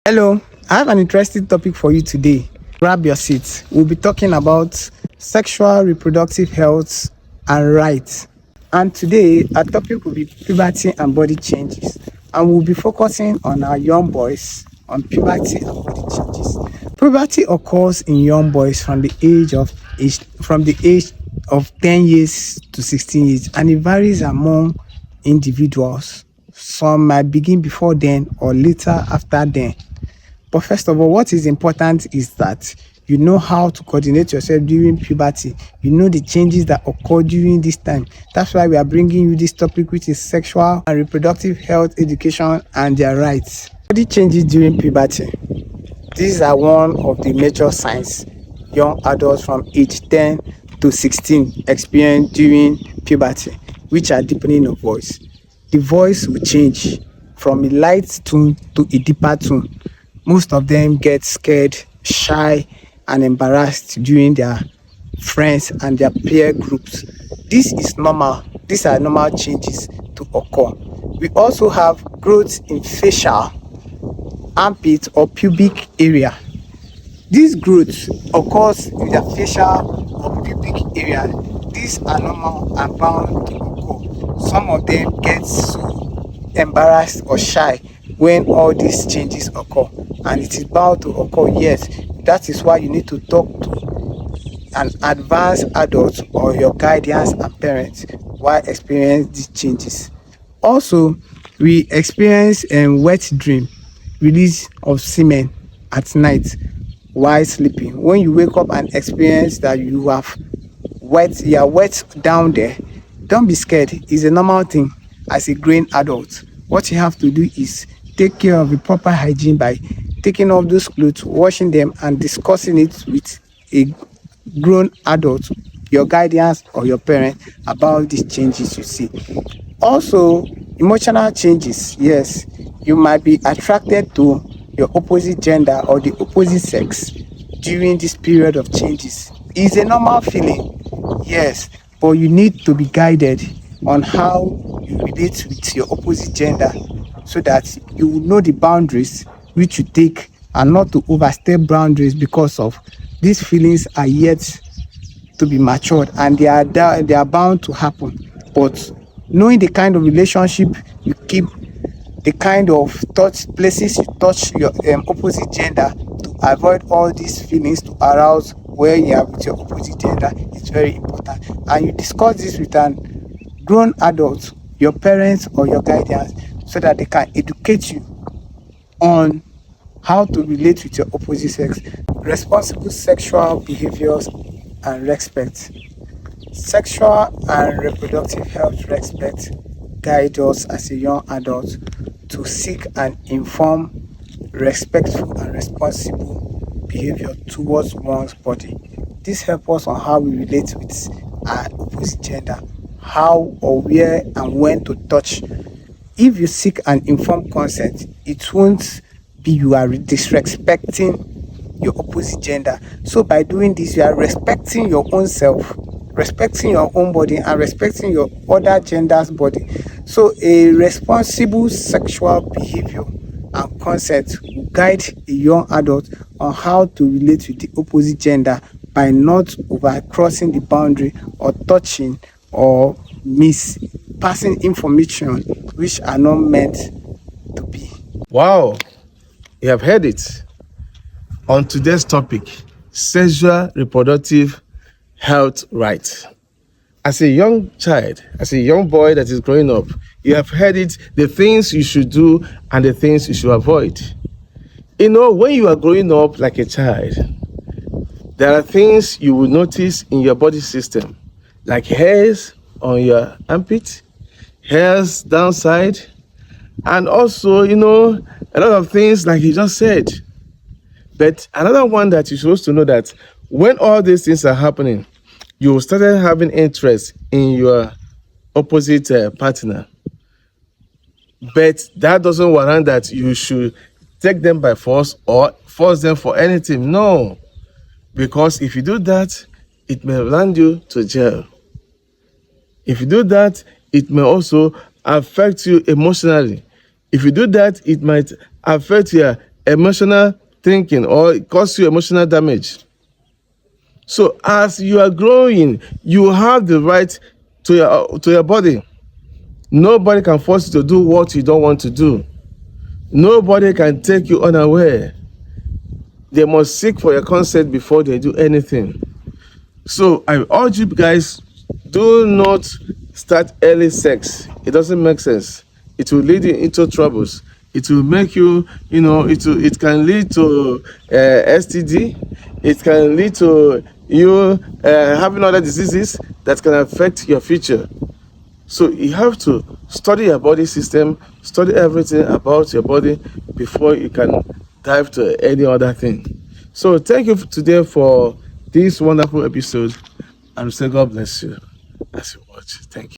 Hello, I have an interesting topic for you today. Grab your seat. We'll be talking about sexual reproductive health and rights. And today, our topic will be puberty and body changes. And we'll be focusing on our young boys on puberty and body changes. Puberty occurs in young boys from the age of 10 years to 16 years, and it varies among individuals. Some might begin before then or later after then. But first of all, what is important is that you know how to coordinate yourself during puberty. You know the changes that occur during this time. That's why we are bringing you this topic, which is sexual and reproductive health education and their rights. Body changes during puberty. These are one of the major signs young adults from age 10 to 16 experience during puberty, which are deepening of voice. The voice will change from a light tone to a deeper tone. Most of them get scared, shy, and embarrassed during their friends and their peer groups. This is normal. These are normal changes to occur. We also have growth in facial, armpit, or pubic area. This growth occurs in the facial or pubic area. These are normal and bound to occur. Some of them get so embarrassed or shy when all these changes occur, and it is bound to occur. Yes, that is why you need to talk to an advanced adult or your guardians and parents while experiencing these changes. Also, we experience wet dream, release of semen at night while sleeping. When you wake up and experience that you are wet down there, don't be scared. It's a normal thing. As a grown adult, what you have to do is take care of the proper hygiene by taking off those clothes, washing them, and discussing it with a grown adult, your guardians or your parent, about these changes you see. Also, emotional changes. Yes, you might be attracted to your opposite gender or the opposite sex during this period of changes. It's a normal feeling, yes, but you need to be guided on how you relate with your opposite gender so that you will know the boundaries which you take and not to overstep boundaries, because of these feelings are yet to be matured and they are bound to happen. But knowing the kind of relationship you keep, the kind of places you touch your opposite gender to avoid all these feelings to arouse where you are with your opposite gender is very important. And you discuss this with an grown adult, your parents or your guardians, so that they can educate you on how to relate with your opposite sex. Responsible sexual behaviors and respect. Sexual and reproductive health respect guide us as a young adult to seek and inform respectful and responsible behavior towards one's body. This helps us on how we relate with our opposite gender, how or where and when to touch. If you seek an informed consent, it won't be you are disrespecting your opposite gender. So by doing this, you are respecting your own self, respecting your own body, and respecting your other gender's body. So a responsible sexual behavior and consent will guide a young adult on how to relate with the opposite gender by not overcrossing the boundary or touching or passing information which are not meant to be. Wow, you have heard it. On today's topic, sexual reproductive health rights. As a young child, as a young boy that is growing up, you have heard it, the things you should do and the things you should avoid. You know, when you are growing up like a child, there are things you will notice in your body system, like hairs on your armpit, hairs downside, and also, a lot of things like you just said. But another one that you're supposed to know, that when all these things are happening, you started having interest in your opposite partner. But that doesn't warrant that you should take them by force or force them for anything. No. Because if you do that, it may land you to jail. If you do that, it may also affect you emotionally. If you do that, it might affect your emotional thinking, or it causes you emotional damage. So as you are growing, you have the right to your body. Nobody can force you to do what you don't want to do. Nobody can take you unaware. They must seek for your consent before they do anything. So I urge you guys, do not start early sex. It doesn't make sense. It will lead you into troubles. It will make you, it can lead to STD. It can lead to you having other diseases that can affect your future. So you have to study your body system, study everything about your body before you can dive to any other thing. So thank you today for this wonderful episode, and say God bless you as you watch. Thank you.